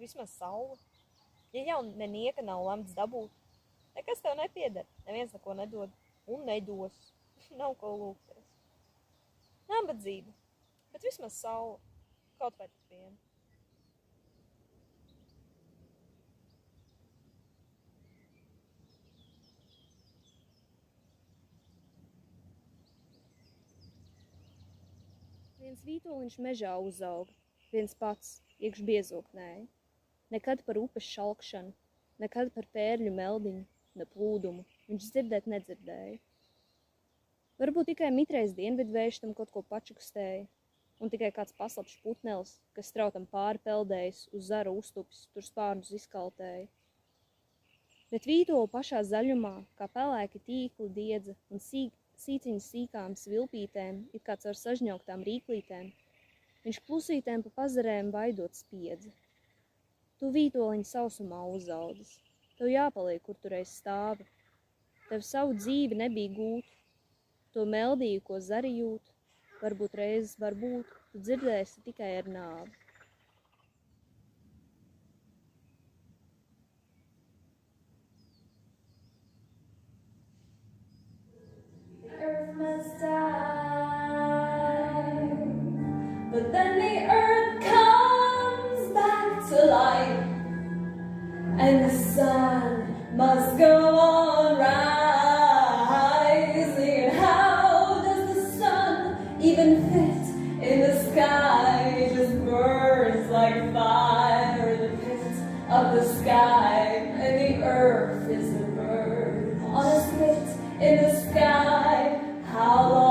vismaz saule. Ja jau nenieka nav lemts dabūt, nekas tev nepieder, neviens neko nedod un nedos. Nav ko lūgties. Nabadzība, bet vismaz saule, kaut vai tik viena. Viens vītoliņš mežā uzauga, viens pats iekš biezoknēja. Nekad par upes šalkšanu, nekad par pērļu meldiņu, ne plūdumu viņš dzirdēt nedzirdēja. Varbūt tikai mitrais dienvidvējš tam kaut ko pačukstēja, un tikai kāds paslapšs putnelis, kas strautam pāri peldējis uz zara uztupis, tur spārnus izkaltēja. Bet vītolu pašā zaļumā, kā pelēki tīkli diedza un sīciņas sīkām svilpītēm, it kā caur sažņauktām rīklītēm, viņš klusītēm pa pazarēm vaidot spiedza. Tu vītoliņu sausumā uzaudzis, tev jāpaliek, kur tu reiz stāvi. Tev savu dzīvi nebija gūt, to meldīju, ko zari jūt, varbūt reizes varbūt, tu dzirdēsi tikai ar nāvi. Earth must die, but then the earth comes back to life, and the sun must go on rising. And how does the sun even fit in the sky? It just burns like fire in the pit of the sky, and the earth is a bird on a spit in the sky. How long